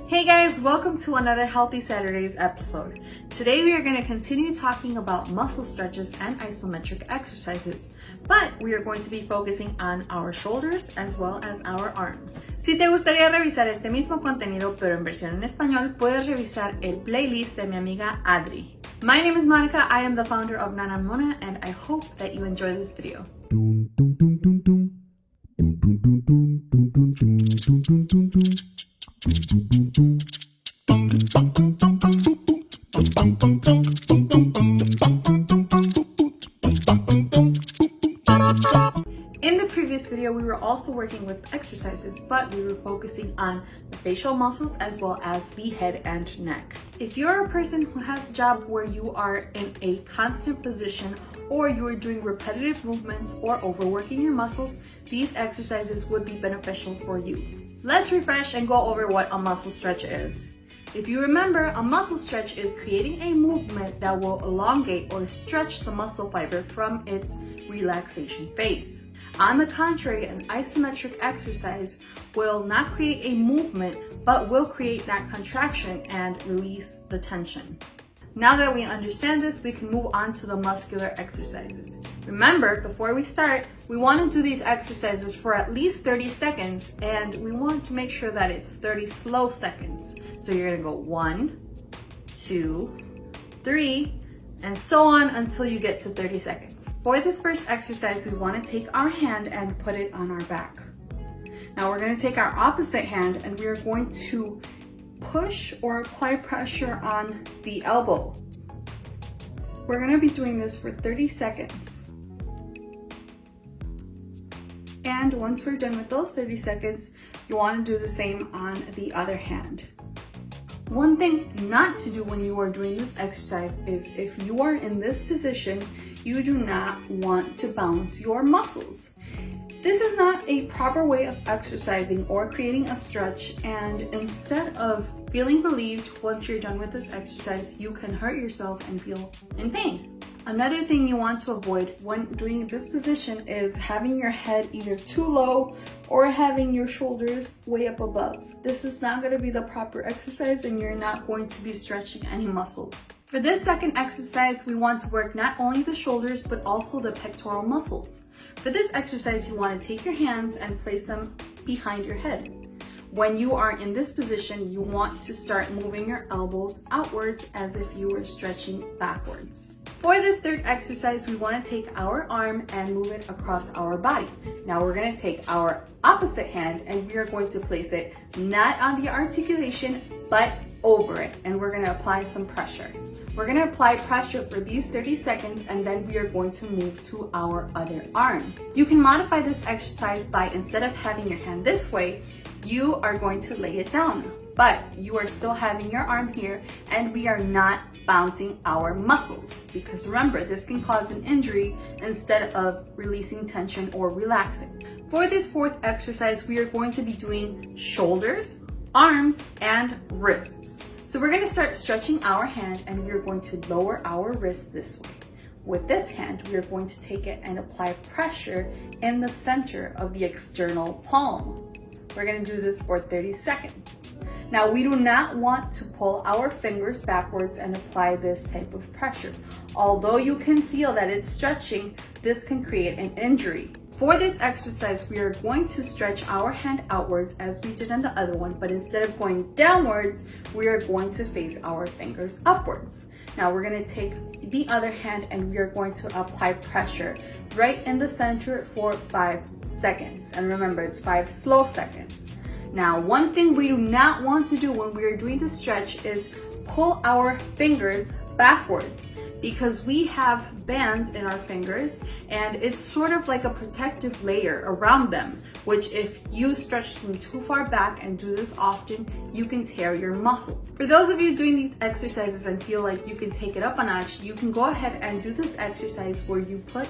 Hey guys, welcome to another Healthy Saturdays episode. Today we are going to continue talking about muscle stretches and isometric exercises, but we are going to be focusing on our shoulders as well as our arms. Si te gustaría revisar este mismo contenido pero en versión en español, puedes revisar el playlist de mi amiga Adri. My name is Monica, I am the founder of Nana Mona, and I hope that you enjoy this video. In the previous video, we were also working with exercises, but we were focusing on the facial muscles as well as the head and neck. If you're a person who has a job where you are in a constant position or you are doing repetitive movements or overworking your muscles, these exercises would be beneficial for you. Let's refresh and go over what a muscle stretch is. If you remember, a muscle stretch is creating a movement that will elongate or stretch the muscle fiber from its relaxation phase. On the contrary, an isometric exercise will not create a movement, but will create that contraction and release the tension. Now that we understand this, we can move on to the muscular exercises. Remember, before we start, we want to do these exercises for at least 30 seconds, and we want to make sure that it's 30 slow seconds. So you're gonna go 1, 2, 3, and so on until you get to 30 seconds. For this first exercise, we want to take our hand and put it on our back. Now we're gonna take our opposite hand and we are going to push or apply pressure on the elbow. We're going to be doing this for 30 seconds. And once we're done with those 30 seconds, you want to do the same on the other hand. One thing not to do when you are doing this exercise is if you are in this position, you do not want to bounce your muscles. This is not a proper way of exercising or creating a stretch, and instead of feeling relieved once you're done with this exercise, you can hurt yourself and feel in pain. Another thing you want to avoid when doing this position is having your head either too low or having your shoulders way up above. This is not going to be the proper exercise and you're not going to be stretching any muscles. For this second exercise, we want to work not only the shoulders but also the pectoral muscles. For this exercise, you want to take your hands and place them behind your head. When you are in this position, you want to start moving your elbows outwards as if you were stretching backwards. For this third exercise, we want to take our arm and move it across our body. Now we're going to take our opposite hand and we are going to place it not on the articulation, but over it, and we're going to apply some pressure. We're going to apply pressure for these 30 seconds and then we are going to move to our other arm. You can modify this exercise by, instead of having your hand this way, you are going to lay it down, but you are still having your arm here and we are not bouncing our muscles, because remember, this can cause an injury instead of releasing tension or relaxing. For this fourth exercise, we are going to be doing shoulders, arms, and wrists. So we're going to start stretching our hand and we're going to lower our wrist this way. With this hand, we are going to take it and apply pressure in the center of the external palm. We're going to do this for 30 seconds. Now, we do not want to pull our fingers backwards and apply this type of pressure. Although you can feel that it's stretching, this can create an injury. For this exercise, we are going to stretch our hand outwards as we did on the other one, but instead of going downwards, we are going to face our fingers upwards. Now we're going to take the other hand and we are going to apply pressure right in the center for 5 seconds. And remember, it's 5 slow seconds. Now, one thing we do not want to do when we are doing the stretch is pull our fingers backwards, because we have bands in our fingers and it's sort of like a protective layer around them, which if you stretch them too far back and do this often, you can tear your muscles. For those of you doing these exercises and feel like you can take it up a notch, you can go ahead and do this exercise where you put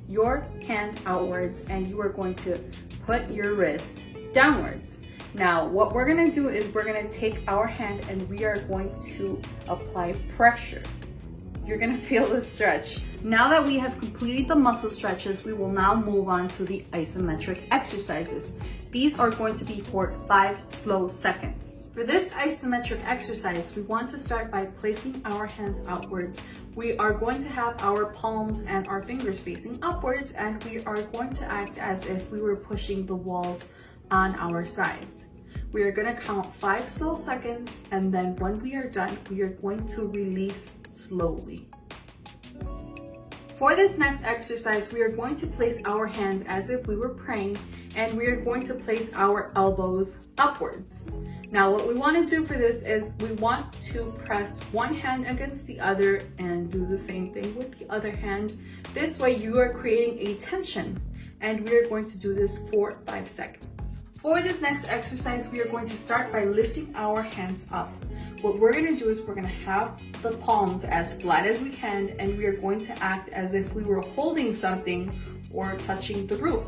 your hand outwards and you are going to put your wrist downwards. Now, what we're gonna do is we're gonna take our hand and we are going to apply pressure. You're gonna feel the stretch. Now that we have completed the muscle stretches, we will now move on to the isometric exercises. These are going to be for 5 slow seconds. For this isometric exercise, we want to start by placing our hands outwards. We are going to have our palms and our fingers facing upwards, and we are going to act as if we were pushing the walls on our sides. We are going to count 5 slow seconds, and then when we are done, we are going to release slowly. For this next exercise, we are going to place our hands as if we were praying, and we are going to place our elbows upwards. Now, what we want to do for this is we want to press one hand against the other and do the same thing with the other hand. This way you are creating a tension, and we are going to do this for 5 seconds. For this next exercise, we are going to start by lifting our hands up. What we're going to do is we're going to have the palms as flat as we can, and we are going to act as if we were holding something or touching the roof.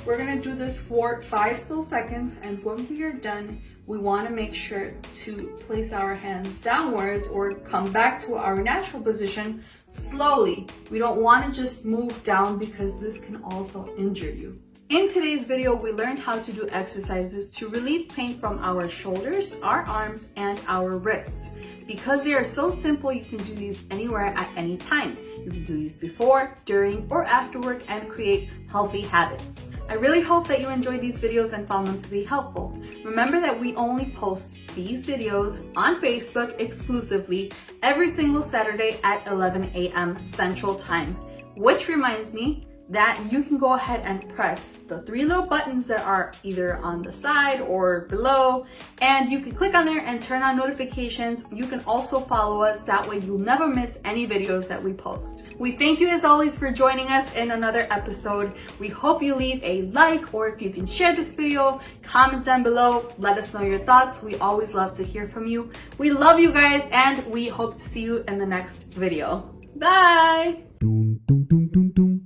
We're going to do this for 5 slow seconds, and when we are done, we want to make sure to place our hands downwards or come back to our natural position slowly. We don't want to just move down because this can also injure you. In today's video, we learned how to do exercises to relieve pain from our shoulders, our arms, and our wrists. Because they are so simple, you can do these anywhere at any time. You can do these before, during, or after work and create healthy habits. I really hope that you enjoyed these videos and found them to be helpful. Remember that we only post these videos on Facebook exclusively every single Saturday at 11 a.m. Central Time. Which reminds me that you can go ahead and press the 3 little buttons that are either on the side or below, and you can click on there and turn on notifications. You can also follow us, that way you'll never miss any videos that we post. We thank you as always for joining us in another episode. We hope you leave a like, or if you can share this video, comment down below, let us know your thoughts. We always love to hear from you. We love you guys, and we hope to see you in the next video. Bye! Dun, dun, dun, dun, dun,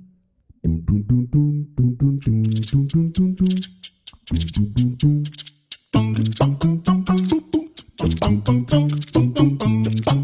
dun, dun, dun, dun, dun, dun, dun, dun, dun, dun.